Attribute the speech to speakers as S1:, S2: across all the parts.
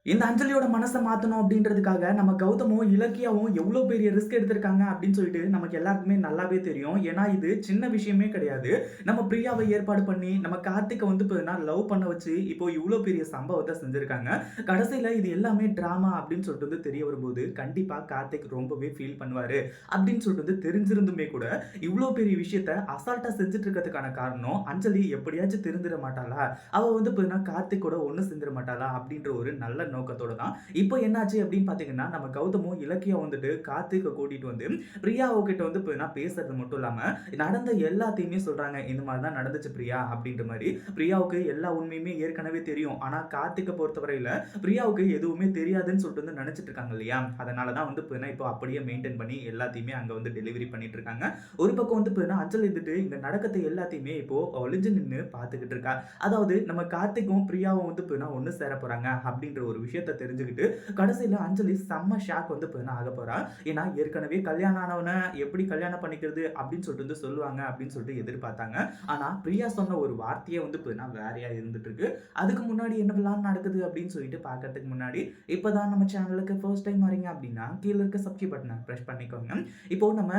S1: இந்த அஞ்சலியோட மனச மாத்தணும் அப்படின்றதுக்காக நம்ம கௌதமும், இலக்கியாவும் எவ்ளோ பெரிய ரிஸ்க் எடுத்திருக்காங்க அப்படின்னு சொல்லிட்டு நமக்கு எல்லாருக்குமே நல்லாவே தெரியும். ஏன்னா, இது சின்ன விஷயமே கிடையாது. நம்ம பிரியாவ ஏற்பாடு பண்ணி, நம்ம கார்த்திக்க வந்து பார்த்தீங்கன்னா லவ் பண்ண வச்சு, இப்போ இவ்ளோ பெரிய சம்பவத்த செஞ்சிருக்காங்க. கடைசியில இது எல்லாமே டிராமா அப்படின்னு சொல்லிட்டு வந்து தெரிய வரும்போது, கண்டிப்பா கார்த்திக் ரொம்பவே ஃபீல் பண்ணுவாரு. அப்படின்னு சொல்லிட்டு வந்து தெரிஞ்சிருந்துமே கூட, இவ்ளோ பெரிய விஷயத்த அசால்ட்டா செஞ்சுட்டு இருக்கிறதுக்கான காரணம், அஞ்சலி எப்படியாச்சும் திருந்திற மாட்டாளா? அவ வந்து பார்த்தீங்கன்னா கார்த்திக் கூட ஒண்ணு சேர்ந்துர மாட்டாளா? அப்படின்ற ஒரு நல்ல நோக்கத்தோட தான். இப்போ என்னாச்சு அப்படின்னு பார்த்தீங்கன்னா, நம்ம கௌதமும், இலக்கியா வந்துட்டு கார்த்திக்க கூட்டிட்டு வந்து பிரியாவ கிட்ட வந்து பார்த்தீங்கன்னா பேசுறது மட்டும் இல்லாம, நடந்த எல்லாத்தையுமே சொல்றாங்க. இந்த மாரி தான் நடந்துச்சு பிரியா அப்படின்ற மாரி. பிரியாவுக்கு எல்லா உண்மையுமே ஏற்கனவே தெரியும். ஆனா கார்த்திக்க பொறுத்தவரையில பிரியாவுக்கு எதுவுமே தெரியாதுன்னு சொல்லிட்டு வந்து நெனச்சுட்டு இருக்காங்க இல்லையா? அதனால தான் வந்து பார்த்தீங்கன்னா, இப்போ அப்படியே மெயின்டெயின் பண்ணி எல்லாத்தையுமே அங்க வந்து டெலிவரி பண்ணிட்டு இருக்காங்க. ஒரு பக்கம் வந்து பார்த்தீங்கன்னா, அஞ்சல் இருந்துட்டு இங்க நடக்கத்த எல்லாத்தையுமே இப்போ ஒளிஞ்சு நின்னு பார்த்துக்கிட்டு இருக்கா. அதாவது நம்ம கார்த்திக்கும், பிரியாவும் வந்து பார்த்தீங்கன்னா ஒண்ணு சேர போறாங்க அப்படின்ற ஒரு விஷயத்த தெரிஞ்சுக்கிட்டு, கடைசியில அஞ்சலி செம்ம ஷாக் வந்து பார்த்தீங்கன்னா ஆகப்போறா. ஏன்னா, ஏற்கனவே கல்யாணம் ஆனவன எப்படி கல்யாணம் பண்ணிக்கிறது அப்படின்னு சொல்லிட்டு வந்து சொல்லுவாங்க அப்படின்னு சொல்லிட்டு எதிர்பார்த்தாங்க. ஆனா, பிரியா சொன்ன ஒரு வார்த்தையே வந்து பார்த்தீங்கன்னா வேறையா இருந்துட்டு இருக்கு. அதுக்கு முன்னாடி என்னவெல்லாம் நடக்குது அப்படின்னு சொல்லிட்டு பார்க்கறதுக்கு முன்னாடி, இப்பதான் நம்ம சேனலுக்கு ஃபர்ஸ்ட் டைம் வரீங்க அப்படின்னா, கீழ இருக்க சப்ஸ்கிரைப் பட்டன பிரஸ் பண்ணிக்கோங்க. இப்போ நம்ம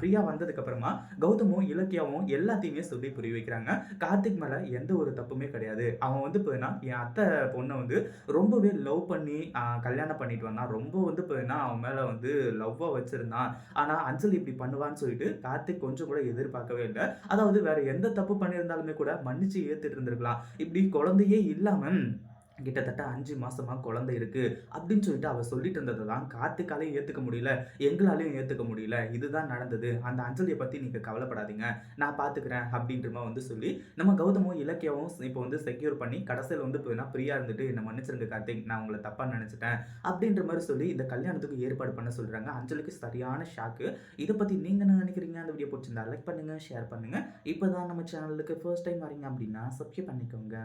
S1: பிரியா வந்ததுக்கு அப்புறமா கௌதமும், இலக்கியாவும் எல்லாத்தையுமே சொல்லி புரிய வைக்கிறாங்க. கார்த்திக் மேல எந்த ஒரு தப்புமே கிடையாது. அவன் வந்து பார்த்தீங்கன்னா, என் அத்தை பொண்ண வந்து ரொம்பவே லவ் பண்ணி கல்யாணம் பண்ணிட்டு வந்தான். ரொம்ப வந்து பார்த்தீங்கன்னா, அவன் மேல வந்து லவ்வா வச்சிருந்தான். ஆனா, அஞ்சலி இப்படி பண்ணுவான்னு சொல்லிட்டு கார்த்திக் கொஞ்சம் கூட எதிர்பார்க்கவே இல்ல. அதாவது வேற எந்த தப்பு பண்ணியிருந்தாலுமே கூட மன்னிச்சு ஏத்துட்டு இருந்திருக்கலாம். இப்படி குழந்தையே இல்லாம கிட்டத்தட்ட 5 மாசமா குழந்தை இருக்கு. அப்படின்னு சொல்லிட்டு அவ சொல்லிட்டு இருந்தத தான் கார்த்திக்காலயும் ஏத்துக்க முடியல. எங்களாலயும் ஏத்துக்க முடியல. இதுதான் நடந்தது. அந்த அஞ்சலிய பத்தி நீங்க கவலைப்படாதீங்க. நான் பார்த்துக்கிறேன் அப்படின்ற மாரி வந்து சொல்லி, நம்ம கௌதமும், இலக்கியாவும் இப்போ வந்து செக்யூர் பண்ணி கடைசியில வந்து பார்த்தீங்கன்னா, ஃப்ரீயா இருந்துட்டு என்ன மன்னிச்சிருங்க கார்த்திக். நான் உங்கள தப்பா நெனச்சுட்டேன். அப்படின்ற மாரி சொல்லி இந்த கல்யாணத்துக்கு ஏற்பாடு பண்ண சொல்றாங்க. அஞ்சலிக்கு சரியான ஷாக்கு. இத பத்தி நீங்க என்ன நெனைக்கிறீங்க? அந்த வீடியோ புடிச்சிருந்தா லைக் பண்ணுங்க, ஷேர் பண்ணுங்க. இப்ப தான் நம்ம சேனலுக்கு ஃபர்ஸ்ட் டைம் வரீங்க அப்படின்னா சப்ஸ்கிரைப் பண்ணிக்கோங்க.